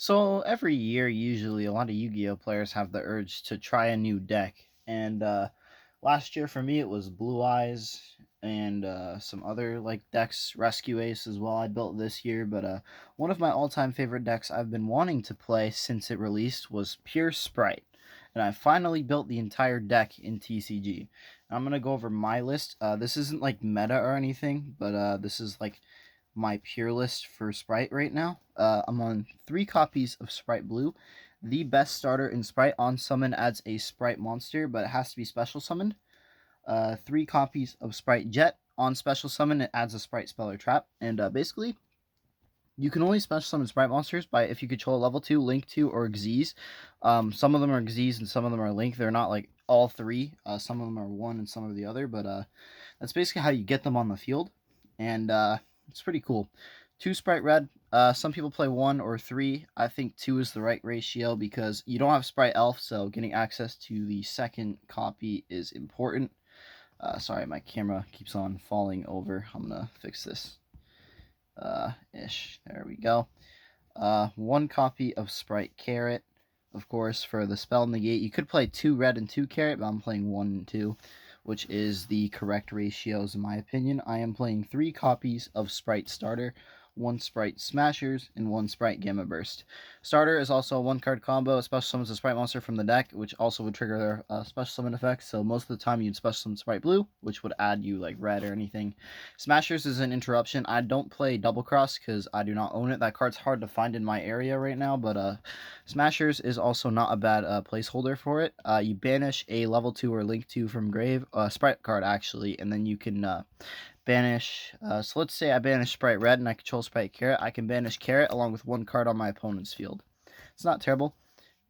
So every year, usually, a lot of Yu-Gi-Oh players have the urge to try a new deck. And last year for me, it was Blue Eyes and some other like decks, Rescue Ace as well. I built this year, but one of my all-time favorite decks I've been wanting to play since it released was Pure Sprite. And I finally built the entire deck in TCG. I'm gonna go over my list. This isn't like meta or anything, but this is like my pure list for Sprite right now. I'm on 3 copies of Sprite Blue. The best starter in Sprite on summon adds a Sprite monster, but it has to be special summoned. 3 copies of Sprite Jet. On special summon, it adds a Sprite spell or trap. And basically, you can only special summon Sprite monsters by if you control a level 2, Link 2, or Xyz. Some of them are Xyz and some of them are Link. They're not like all 3. Some of them are 1 and some are the other, but that's basically how you get them on the field. And it's pretty cool. 2 Sprite Red. Some people play 1 or 3. I think 2 is the right ratio because you don't have Sprite Elf, so getting access to the second copy is important. Sorry, my camera keeps on falling over. I'm going to fix this. There we go. 1 copy of Sprite Carrot, of course, for the spell negate. You could play 2 red and 2 carrot, but I'm playing 1 and 2, which is the correct ratios in my opinion. I am playing 3 copies of Sprite Starter, 1 Sprite Smashers, and 1 Sprite Gamma Burst. Starter is also a 1-card combo. It special summons a Sprite monster from the deck, which also would trigger their special summon effects. So most of the time you'd special summon Sprite Blue, which would add you like red or anything. Smashers is an interruption. I don't play Double Cross because I do not own it. That card's hard to find in my area right now, but Smashers is also not a bad placeholder for it. You banish a level 2 or Link 2 from grave, Sprite card actually, and then you can banish, so let's say I banish Sprite Red and I control Sprite Carrot. I can banish Carrot along with 1 card on my opponent's field. It's not terrible.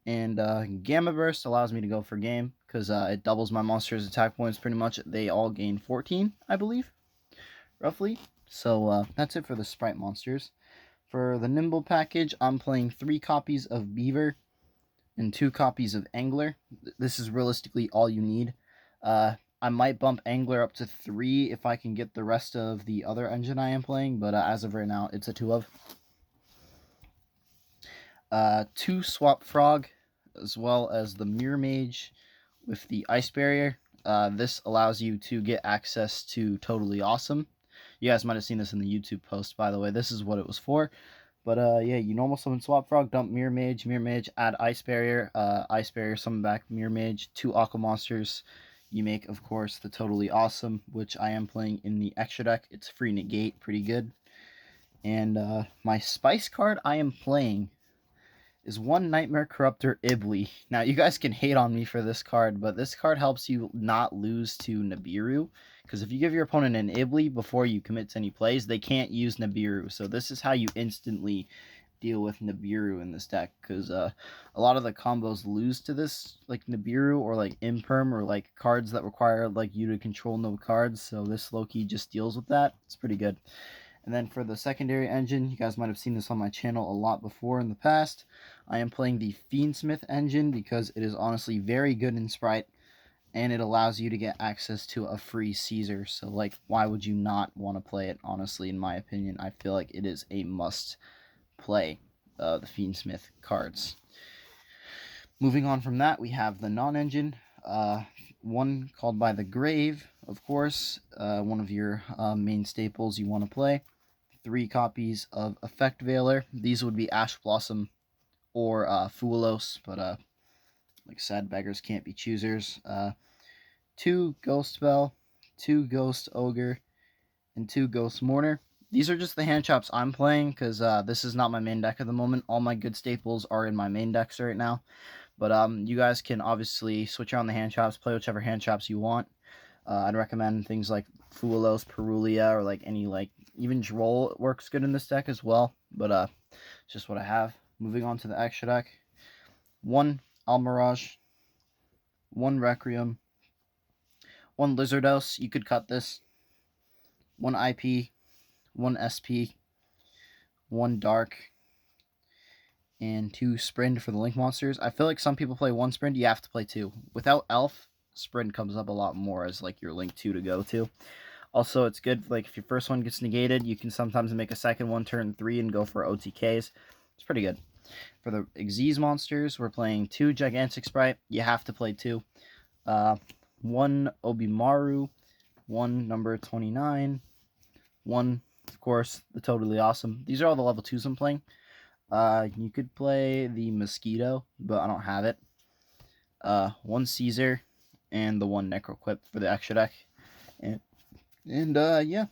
And Gamma Burst allows me to go for game because it doubles my monster's attack points pretty much. They all gain 14, I believe, roughly. So that's it for the Sprite monsters. For the Nimble package, I'm playing 3 copies of Beaver and 2 copies of Angler. This is realistically all you need. I might bump Angler up to 3 if I can get the rest of the other engine I am playing, but as of right now, it's a 2 of. 2 Swap Frog, as well as the Mirror Mage with the Ice Barrier. This allows you to get access to Totally Awesome. You guys might have seen this in the YouTube post, by the way. This is what it was for. But yeah, you normal summon Swap Frog, dump Mirror Mage, add Ice Barrier, summon back Mirror Mage, 2 Aqua Monsters. You make, of course, the Totally Awesome, which I am playing in the extra deck. It's free negate, pretty good. And my Spice card I am playing is 1 Nightmare Corruptor Ibli. Now, you guys can hate on me for this card, but this card helps you not lose to Nibiru, because if you give your opponent an Ibli before you commit to any plays, they can't use Nibiru. So this is how you instantly deal with Nibiru in this deck, because a lot of the combos lose to this, like Nibiru or like Imperm or like cards that require like you to control no cards, so this low-key just deals with that. It's pretty good. And then for the secondary engine, you guys might have seen this on my channel a lot before in the past. I am playing the fiendsmith engine because it is honestly very good in Sprite, and it allows you to get access to a free Caesar. So, like, why would you not want to play it, honestly, in my opinion? I feel like it is a must play, the fiendsmith cards. Moving on from that, we have the non-engine, one called by the Grave, of course, one of your main staples you want to play. 3 copies of Effect Veiler. These would be Ash Blossom or Fuelos, but like sad beggars can't be choosers. 2 Ghost Spell, 2 Ghost Ogre, and 2 Ghost Mourner. These are just the hand chops I'm playing because this is not my main deck at the moment. All my good staples are in my main decks right now. But you guys can obviously switch around the hand chops, play whichever hand chops you want. I'd recommend things like Fuelos, Perulia, or like any like even Droll works good in this deck as well. But it's just what I have. Moving on to the extra deck. 1 Almirage, 1 Requiem, 1 Lizardos. You could cut this. 1 IP, 1 SP, 1 Dark, and 2 Sprint for the Link monsters. I feel like some people play 1 Sprint. You have to play 2. Without Elf, Sprint comes up a lot more as like your Link 2 to go to. Also, it's good, like, if your first one gets negated, you can sometimes make a second one turn 3 and go for OTKs. It's pretty good. For the Xyz monsters, we're playing 2 Gigantic Sprite. You have to play 2. 1 Obimaru, 1 number 29, 1, of course, the Totally Awesome. These are all the level 2s I'm playing. You could play the Mosquito, but I don't have it. 1 Caesar, and the 1 Necroquip for the extra deck. And yeah,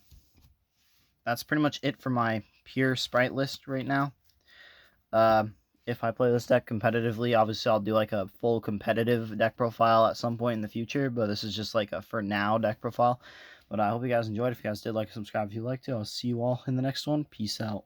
that's pretty much it for my pure Sprite list right now. If I play this deck competitively, obviously I'll do like a full competitive deck profile at some point in the future, but this is just like a for now deck profile. But I hope you guys enjoyed. If you guys did, like, subscribe if you liked to. I'll see you all in the next one. Peace out.